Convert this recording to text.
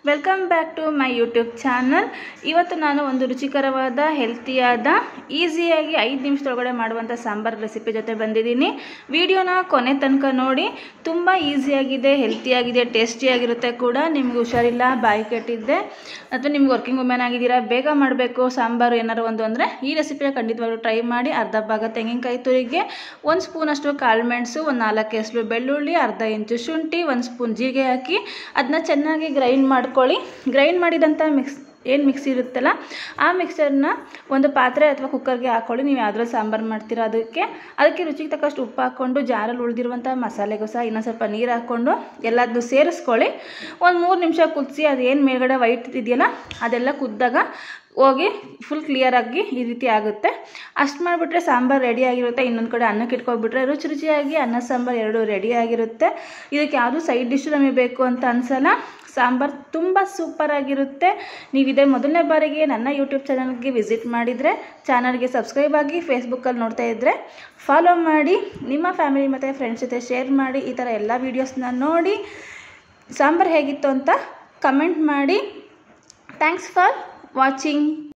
Welcome back to my YouTube channel. ಇವತ್ತು ನಾನು ಒಂದು ರುಚಿಕರವಾದ ಹೆಲ್ತಿಯಾದ ಈಸಿಯಾಗಿ 5 ನಿಮಿಷದೊಳಗಡೆ ಮಾಡುವಂಥ ಸಾಂಬಾರ್ ರೆಸಿಪಿ ಜೊತೆ ಬಂದಿದ್ದೀನಿ. ವಿಡಿಯೋನ ಕೊನೆ ತನಕ ನೋಡಿ. ತುಂಬ ಈಸಿಯಾಗಿದೆ, ಹೆಲ್ತಿಯಾಗಿದೆ, ಟೇಸ್ಟಿಯಾಗಿರುತ್ತೆ ಕೂಡ. ನಿಮ್ಗೆ ಹುಷಾರಿಲ್ಲ, ಬಾಯಿ ಕೆಟ್ಟಿದ್ದೆ ಅಥವಾ ನಿಮ್ಗೆ ವರ್ಕಿಂಗ್ ವುಮೆನ್ ಆಗಿದ್ದೀರಾ, ಬೇಗ ಮಾಡಬೇಕು ಸಾಂಬಾರು ಏನಾರು ಒಂದು ಅಂದರೆ ಈ ರೆಸಿಪಿನ ಖಂಡಿತವಾಗ್ಲೂ ಟ್ರೈ ಮಾಡಿ. ಅರ್ಧ ಭಾಗ ತೆಂಗಿನಕಾಯಿ ತುರಿಗೆ, 1 ಸ್ಪೂನಷ್ಟು ಕಾಳು ಮೆಣಸು, 1 4 ಎಸಳು ಬೆಳ್ಳುಳ್ಳಿ, ಅರ್ಧ ಇಂಚು ಶುಂಠಿ, 1 ಸ್ಪೂನ್ ಜೀರಿಗೆ ಹಾಕಿ ಅದನ್ನ ಚೆನ್ನಾಗಿ ಗ್ರೈಂಡ್ ಮಾಡ್ಕೊಳ್ಳಿ. ಗ್ರೈಂಡ್ ಮಾಡಿದಂಥ ಮಿಕ್ಸಿ ಇರುತ್ತಲ್ಲ, ಆ ಮಿಕ್ಸರ್ನ ಒಂದು ಪಾತ್ರೆ ಅಥವಾ ಕುಕ್ಕರ್ಗೆ ಹಾಕ್ಕೊಳ್ಳಿ. ನೀವು ಯಾವ್ದ್ರಲ್ಲಿ ಸಾಂಬಾರು ಮಾಡ್ತೀರಾ ಅದಕ್ಕೆ ರುಚಿಗೆ ತಕ್ಕಷ್ಟು ಉಪ್ಪು ಹಾಕ್ಕೊಂಡು, ಜಾರಲ್ಲಿ ಉಳಿದಿರುವಂಥ ಮಸಾಲೆಗೂ ಸಹ ಇನ್ನೊಂದು ಸ್ವಲ್ಪ ನೀರು ಹಾಕ್ಕೊಂಡು ಎಲ್ಲದನ್ನು ಸೇರಿಸ್ಕೊಳ್ಳಿ. ಒಂದು 3 ನಿಮಿಷ ಕುದಿಸಿ. ಅದೇನು ಮೇಲ್ಗಡೆ ವೈಟ್ ಇದೆಯಲ್ಲ ಅದೆಲ್ಲ ಕುದ್ದಾಗ ಹೋಗಿ ಫುಲ್ ಕ್ಲಿಯರಾಗಿ ಈ ರೀತಿ ಆಗುತ್ತೆ. ಅಷ್ಟು ಮಾಡಿಬಿಟ್ರೆ ಸಾಂಬಾರು ರೆಡಿ ಆಗಿರುತ್ತೆ. ಇನ್ನೊಂದು ಕಡೆ ಅನ್ನಕ್ಕೆ ಇಟ್ಕೊಬಿಟ್ರೆ ರುಚಿಯಾಗಿ ಅನ್ನ ಸಾಂಬಾರು ಎರಡೂ ರೆಡಿ ಆಗಿರುತ್ತೆ. ಇದಕ್ಕೆ ಯಾವುದೂ ಸೈಡ್ ಡಿಶ್ ನಮಗೆ ಬೇಕು ಅಂತ ಅನಿಸಲ್ಲ. ಸಾಂಬಾರು ತುಂಬ ಸೂಪರಾಗಿರುತ್ತೆ. ನೀವು ಇದೇ ಮೊದಲನೇ ಬಾರಿಗೆ ನನ್ನ ಯೂಟ್ಯೂಬ್ ಚಾನಲ್ಗೆ ವಿಸಿಟ್ ಮಾಡಿದರೆ ಚಾನಲ್ಗೆ ಸಬ್ಸ್ಕ್ರೈಬ್ ಆಗಿ, ಫೇಸ್ಬುಕ್ಕಲ್ಲಿ ನೋಡ್ತಾ ಇದ್ದರೆ ಫಾಲೋ ಮಾಡಿ, ನಿಮ್ಮ ಫ್ಯಾಮಿಲಿ ಮತ್ತು ಫ್ರೆಂಡ್ಸ್ ಜೊತೆ ಶೇರ್ ಮಾಡಿ. ಈ ಥರ ಎಲ್ಲ ವೀಡಿಯೋಸ್ನ ನೋಡಿ ಸಾಂಬಾರು ಹೇಗಿತ್ತು ಅಂತ ಕಮೆಂಟ್ ಮಾಡಿ. Thanks for watching.